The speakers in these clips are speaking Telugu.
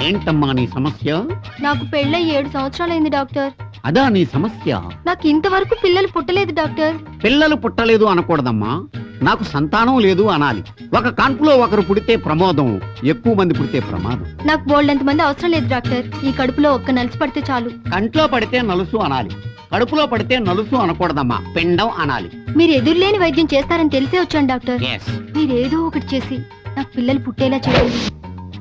ఏంటమ్మా నీ సమస్య? నాకు పెళ్ళై 7 సంవత్సరాలైంది డాక్టర్. అదా నీ సమస్య? నాకు ఇంతవరకు పిల్లలు పుట్టలేదు డాక్టర్. పిల్లలు పుట్టలేదు అనకూడదమ్మా, నాకు సంతానం లేదు అనాలి. ఒక కాన్పులో ఒకరు పుడితే ప్రమోదం, ఎక్కువ మంది పుడితే ప్రమాదం. నాకు బోల్డంత మంది అవసరం లేదు డాక్టర్. ఈ కడుపులో ఒక్క నలిసి పడితే చాలు. కంట్లో పడితే నలుసు అనాలి, కడుపులో పడితే నలుసు అనకూడదమ్మా, పిండం అనాలి. మీరు ఎదురులేని వైద్యం చేస్తారని తెలిసే వచ్చాను డాక్టర్. Yes. మీరేదో ఒకటి చేసి నాకు పిల్లలు పుట్టేలా చేయండి.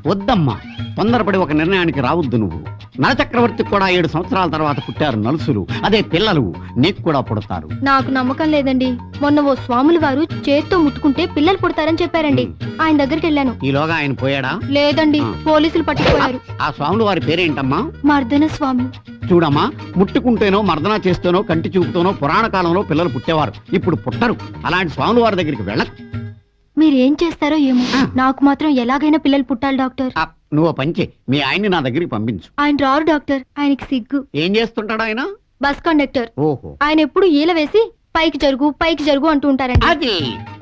వద్దమ్మా, తొందరపడి ఒక నిర్ణయానికి రావద్దు. నువ్వు నరచక్రవర్తికి కూడా 7 సంవత్సరాల తర్వాత పుట్టారు నలుసులు, అదే పిల్లలు నీకు కూడా పుడతారు. నాకు నమ్మకం లేదండి. మొన్న ఓ స్వాములు వారు చేత్తో ముట్టుకుంటే పిల్లలు పుడతారని చెప్పారండి. ఆయన దగ్గరికి వెళ్ళాను. ఈలోగా ఆయన పోయాడా? లేదండి, పోలీసులు పట్టుకుపోయారు. ఆ స్వాములు వారి పేరేంటమ్మా? మర్దన స్వామి. చూడమ్మా, ముట్టుకుంటేనో మర్దనా చేస్తేనో కంటి చూపుతోనో పురాణ కాలంలో పిల్లలు పుట్టేవారు, ఇప్పుడు పుట్టరు. అలాంటి స్వాములు వారి దగ్గరికి వెళ్ళకు. మీరేం చేస్తారో ఏమో, నాకు మాత్రం ఎలాగైనా పిల్లలు పుట్టాలి డాక్టర్. నువ్వు పంచే మీ ఆయన్ని నా దగ్గరికి పంపించు. ఆయన రారు డాక్టర్, ఆయనకి సిగ్గు. ఏం చేస్తుంటాడు ఆయన? Bus conductor. ఓహో. ఆయన ఎప్పుడు ఈల వేసి పైకి జరుగు పైకి జరుగు అంటూ ఉంటారండి. అది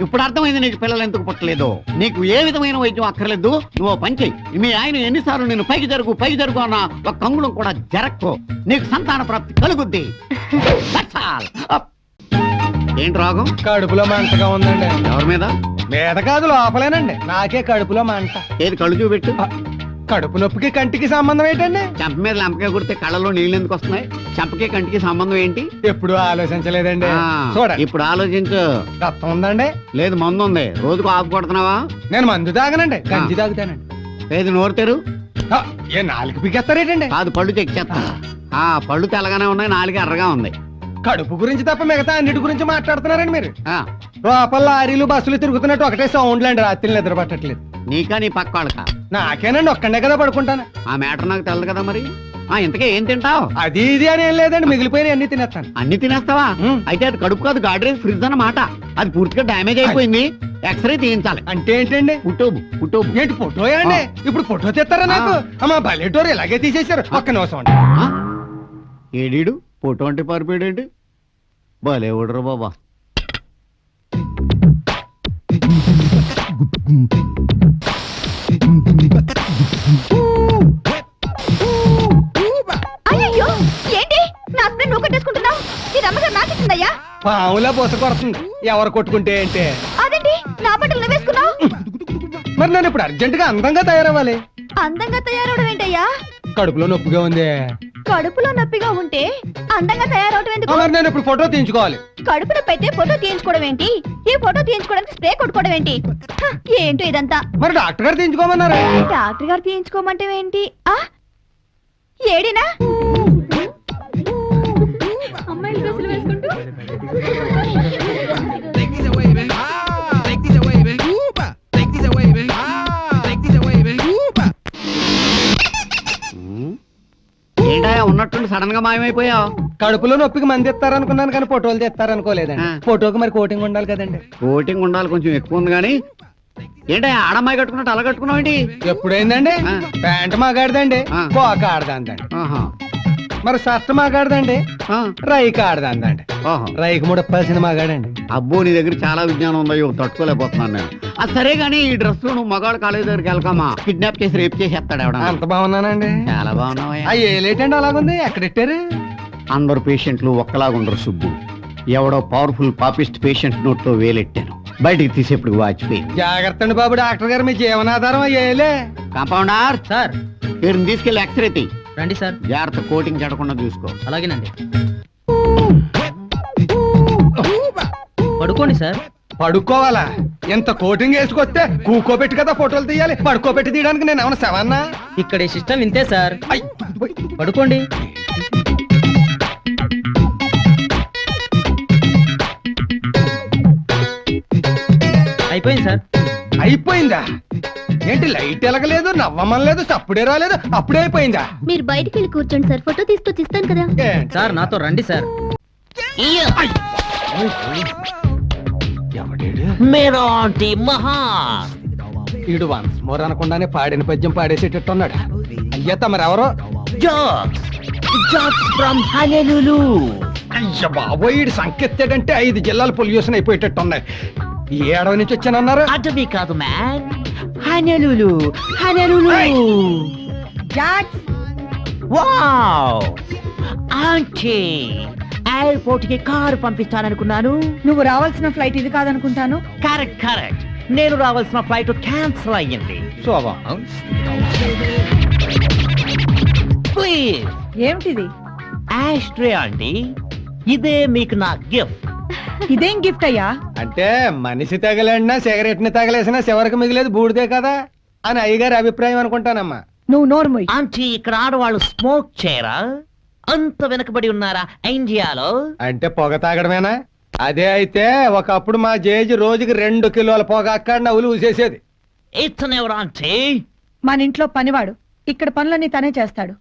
ఇప్పుడు అర్థమైంది నీకు పిల్లలు ఎందుకు పుట్టలేదు. నీకు ఏ విధమైన వైద్యం అక్కర్లేదు. నువ్వు పంచే మీ ఆయన ఎన్నిసార్లు నేను పైకి జరుగు అన్న ఒక కంగుళం కూడా జరక్కో, నీకు సంతాన ప్రాప్తి కలుగుద్ది. ఏంటి రోగం? కడుపులో మంటగా ఉందండి. ఎవరి మీద? మీద కాదు, లోపలేనండి. నాకే కడుపులో మంట. ఏది కళ్ళు చూపెట్టు. కడుపు నొప్పికి కంటికి సంబంధం ఏంటండి? చెంప మీద లంపకాయ కుడితే కళ్ళలో నీళ్ళు ఎందుకు వస్తున్నాయి? చెంపకి కంటికి సంబంధం ఏంటి? ఎప్పుడు ఆలోచించలేదండి. చూడండి ఇప్పుడు ఆలోచించు. రక్తం ఉందండి? లేదు, మందు ఉంది. రోజుకు ఆపు కొడుతున్నావా? నేను మందు తాగనండి, గంజి తాగుతానండి. ఏది నోరు తెరు. ఏ నాలుగు పికేస్తారేటండి? కాదు, పళ్ళు చెక్ చేస్తా. పళ్ళు తెల్లగానే ఉన్నాయి, నాలుగు ఎర్రగా ఉంది. కడుపు గురించి తప్ప మిగతా అన్నిటి గురించి మాట్లాడుతున్నారండి మీరు. ఆ లోపల లారీలు బస్సులు తిరుగుతున్నట్టు ఒకటే సౌండ్లు అండి. రాత్రి నిద్ర పట్టట్లేదు. నీకా నీ పక్క వాళ్ళకా? నాకేనండి, ఒక్కడే కదా పడుకుంటాను. ఆ మ్యాటర్ నాకు తెలదు కదా మరి. ఇంతకే ఏం తింటావు? అది ఇది అని ఏం లేదండి, మిగిలిపోయిన అన్ని తినేస్తాను. అన్ని తినేస్తావా? అయితే అది కడుపు కాదు, గాడ్రేజ్ ఫ్రిడ్జ్ అన్నమాట. అది పూర్తిగా డ్యామేజ్ అయిపోయింది, ఎక్స్రే తీయించాలి. అంటే ఏంటండి? పుట్టోబు. ఏంటి ఫోటో అండి? ఇప్పుడు ఫోటో తీస్తారా నాకు? అమ్మా బల్లెటోరు ఇలాగే తీసేశారు. ఒక్క నిమిషం అండి. ఏడీడు ఫోటో అంటే పారిపోయాడేంటి? భలే ఊడరు బాబా. అయ్యో, ఏంటి నా హస్బెండ్ నువ్వు కట్టేసుకుంటున్నావు? నీ రమ్మగారు నాకు ఇచ్చిందయ్యా. పావులా బొస కొడుతుంది. ఎవరు కొట్టుకుంటే ఏంటే? అదేంటి నా బట్టలు నువ్వు వేసుకున్నావు? మరి నేను ఇప్పుడు అర్జెంట్ గా అందంగా తయారవ్వాలి. అందంగా తయారవడం ఏంటయ్యా? కడుపులో నొప్పిగా ఉంది. కడుపులో నొప్పిగా ఉంటే అందంగా తయారవడం ఎందుకు? మరి నేను ఇప్పుడు ఫోటో తీయించుకోవాలి. కడుపు నొప్పి అయితే ఫోటో తీయించుకోవడం ఏంటి? ఈ ఫోటో తీయించుకోవడానికి స్ప్రే కొట్టుకోవడం ఏంటి? ఏంటో ఇదంతా. మరి డాక్టర్ గారు తీయించుకోమన్నారు. డాక్టర్ గారు తీయించుకోమంటే ఏంటి? ఏడినా అమ్మాయిలు డ్రెస్సులు వేసుకుంటూ ఏంటా ఉన్నట్టుండి సడన్ గా మాయమైపోయావు? కడుపులో నొప్పికి మంది ఇస్తారనుకున్నాను కానీ ఫోటోలు తెస్తారనుకోలేదండి. ఫోటోకి మరి కోటింగ్ ఉండాలి కదండి. కోటింగ్ ఉండాలి, కొంచెం ఎక్కువ ఉంది కానీ. ఏంటా ఆడమ్మాయి కట్టుకున్నట్టు అలా కట్టుకున్నావు ఏంటి? ఎప్పుడైందండి? ప్యాంట్ మాగాడదండి, కోక ఆడదండి. మరి షర్ట్ మాగాడదండి, రైక్ ఆడదండి. రైక్ ముడపాల్సిన మాగాడండి. అబ్బో, నీ దగ్గర చాలా విజ్ఞానం ఉందో, తట్టుకోలేకపోతున్నాను నేను. సరే గానీ ఈ డ్రెస్ లో నువ్వు మగాడు కాలేజ్ దగ్గరికి వెళ్ళకమ్మా, కిడ్నాప్ చేసి రేప్ చేసేస్తాడు ఎవడ. అంత బాగున్నానండి? చాలా బాగున్నావా? ఏలేటండి అలాగుంది? ఎక్కడెట్టారు? అందరు పేషెంట్లు ఒక్కలాగుండరు సుబ్బు. ఎవడో పవర్ఫుల్ పాపిస్ట్ పేషెంట్ నోట్లో వేలెట్టాను, బయటికి తీసేప్పుడు వాచిపోయింది. జాగ్రత్త అండి బాబు, డాక్టర్ గారు మీ జీవనాధారం అయ్యేలే. కాంపౌండర్ సార్, వీరిని తీసుకెళ్లి ఎక్స్రే తీ. రండి సార్. జాగ్రత్త, కోటింగ్ చెడకుండా చూసుకో. అలాగేనండి. పడుకోండి సార్. పడుకోవాలా? ఎంత కోటింగ్ వేసుకొస్తే కూకోబెట్టి కదా ఫోటోలు తీయాలి. పడుకోబెట్టి తీయడానికి నేను ఏమన్నా సెవన్నా? ఇక్కడ ఈ సిస్టమ్ ఇంతే సార్. పడుకోండి. అయిపోయింది సార్. అయిపోయిందా? ఏంటి లైట్ ఎలగలేదు, నవ్వమనలేదు, చప్పుడే రాలేదు, అప్పుడే అయిపోయిందా? మీరు బయటికి వెళ్ళి కూర్చోండి సార్, ఫోటో తీసుకొచ్చిస్తాను కదా. సార్ నాతో రండి సార్. ఈడు వన్స్ మోర్ అనకుండానే పాడిన పద్యం పాడేసేటట్టున్నాడు. అయ్యా తమరెవరో? అయ్య బాబోయ్, ఈడు సంకెత్తాడంటే 5 జిల్లాలు పొల్యూషన్ అయిపోయేటట్టున్నాయి. ఈ ఏడవ నుంచి వచ్చానన్నారు? అటవీ కాదు మ్యాన్, జాక్స్ వావ్ ఆంటీ ఎయిర్పోర్ట్ కి కారు పంపిస్తాననుకున్నాను. నువ్వు రావాల్సిన ఫ్లైట్ ఇది కాదనుకుంటాను. కరెక్ట్ కరెక్ట్, నేను రావాల్సిన ఫ్లైట్ క్యాన్సిల్ అయ్యింది. శోభం. ప్లీజ్ ఏమిటిది? ఆస్ట్రే ఆంటీ, ఇదే మీకు నా గిఫ్ట్. ఇదేం గిఫ్ట్ అయ్యా? అంటే మనిషి తగలడినా సిగరెట్ ని తగలేసినా చివరికి మిగిలేదు బూడిదే కదా అని అయ్యగారి అభిప్రాయం అనుకుంటానమ్మా. నువ్వు నోర్మోయ్. ఆంటీ, ఇక్కడ ఆడవాళ్ళు స్మోక్ చేయరా? అంత వెనకబడి ఉన్నారా ఇండియాలో? అంటే పొగ తాగడమేనా? అదే అయితే ఒకప్పుడు మా జేజి రోజుకి 2 కిలోల పొగ అక్కడ నవ్వులు ఊసేసేది. ఇతనెవరు ఆంటీ? మన ఇంట్లో పనివాడు. ఇక్కడ పనులన్నీ తనే చేస్తాడు.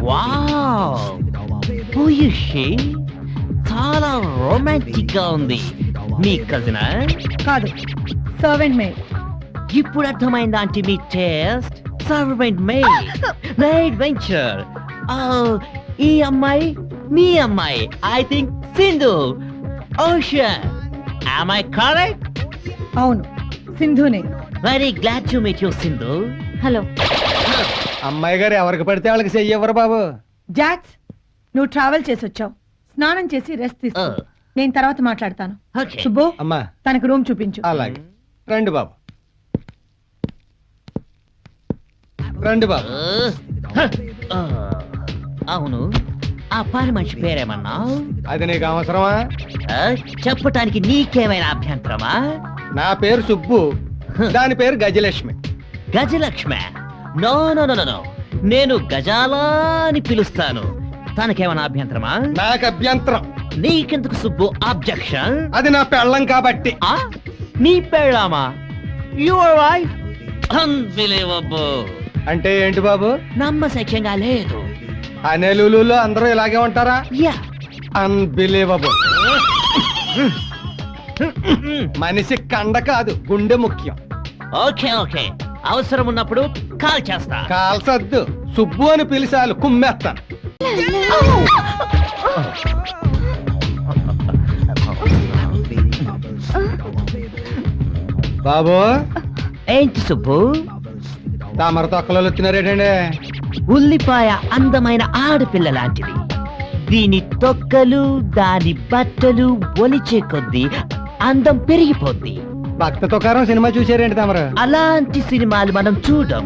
Wow, who is she? చాలా రొమాంటిక్ గా ఉంది. మీ కజినా? కాదు, సర్వెంట్ మేడ్. ఇప్పుడు అర్థమైంది ఆంటీ మీ taste. Servant maid, night venture. ఈ అమ్మాయి మీ అమ్మాయి. I think Sindhu ocean. am I correct? అవును, సింధునే. Very glad to meet you, Sindhu. Hello. అమ్మాయి గారు ఎవరికి పడితే వాళ్ళకి చెయ్యవరు బాబు. జాక్స్, నువ్వు ట్రావెల్ చేసి వచ్చావు. స్నానం చేసి రెస్ట్ తీసుకో. నేను తర్వాత మాట్లాడతాను. Okay. సుబ్బు, అమ్మా తనకు రూమ్ చూపించు. అలాగే రండి బాబు, రండి బాబు. అవును, ఆ పని మనిషి పేరేమన్నా? అది నీకు అవసరమా? చెప్పటానికి నీకేమైనా అభ్యంతరమా? నా పేరు సుబ్బు, దాని పేరు Gajalakshmi. Gajalakshmi? No no no no, నేను గజాలా అని పిలుస్తాను. తనకేమైనా అభ్యంతరమా? నాకు అభ్యంతరం. నీకెందుకు సుబ్బు అబ్జెక్షన్? అది నా పెళ్ళం కాబట్టి. నీ పెళ్ళామా? Your wife? అన్బిలీవబుల్. అంటే ఏంటి బాబు? నమ్మశక్యంగా లేదు. అనేలులో అందరూ ఇలాగే ఉంటారా? యా. అన్బిలీవబుల్. మనిషి కండ కాదు, గుండె ముఖ్యం. ఓకే ఓకే, అవసరం ఉన్నప్పుడు కాల్ చేస్తా. కాల్సద్దు, సుబ్బు అని పిలిచాలు కుమ్మేస్తాను. బాబు, ఏంటి సుబ్బు? తామర తొక్కలలో వచ్చినారేటండి? ఉల్లిపాయ అందమైన ఆడపిల్ల లాంటిది. దీని తొక్కలు దాని బట్టలు ఒలిచే కొద్దీ అందం పెరిగిపోద్ది. భక్త తుకారం సినిమా చూసారేంటి తమరు? అలాంటి సినిమాలు మనం చూడం.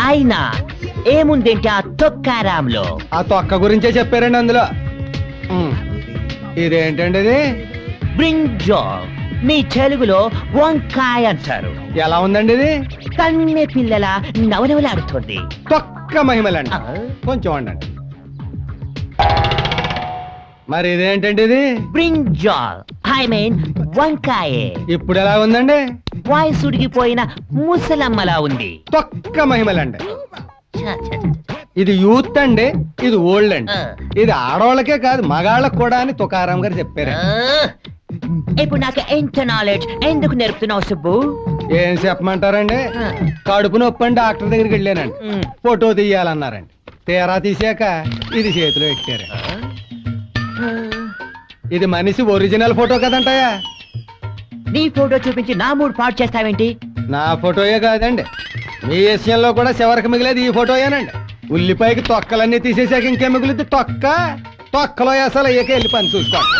అయినా ఏముందేంటి ఆ తొక్కారాంలో? ఆ తొక్క గురించే చెప్పారండి అందులో. ఇదేంటండి ఇది? బ్రింజాల్, మీ తెలుగులో వంకాయ అంటారు. ఎలా ఉందండి ఇది? కన్నె పిల్లల నవనవలాడుతుంది. తొక్క మహిమలండి. కొంచెం వండండి. మరి ఇదేంటండి ఇది? బ్రింజాల్, ఐ మీన్ వంకాయే. ఇప్పుడు ఎలా ఉందండి? వాయిస్ ఉడిగిపోయిన ముసలమ్మలా ఉంది. తొక్క మహిమలండి. ఛ, ఛ, ఛ. ఇది యూత్ అండి, ఇది ఓల్డ్ అండి. ఆ. ఇది ఆడవాళ్ళకే కాదు మగాళ్ళకు కూడా అని తుకారాం గారు చెప్పారు. ఇప్పుడు నాకు ఎంత నాలెడ్జ్ ఎందుకు నేర్పుతున్నావు సుబ్బు? ఏం చెప్పమంటారండి? కడుపు నొప్పి అని డాక్టర్ దగ్గరికి వెళ్ళానండి. ఫోటో తీయాలన్నారండి. తీరా తీసాక ఇది చేతిలో పెట్టారు. ఇది మనిషి ఒరిజినల్ ఫోటో కదంటాయా? నీ ఫోటో చూపించి నా మూడు పాటు చేస్తావేంటి? నా ఫోటోయే కాదండి, మీ విషయంలో కూడా చివరికి మిగిలేదు ఈ ఫోటోయేనండి. ఉల్లిపాయకి తొక్కలన్నీ తీసేసాక ఇంకే మిగులుద్ది తొక్క. తొక్కలో అసలు అయ్యాక వెళ్ళి పని చూసుకోండి.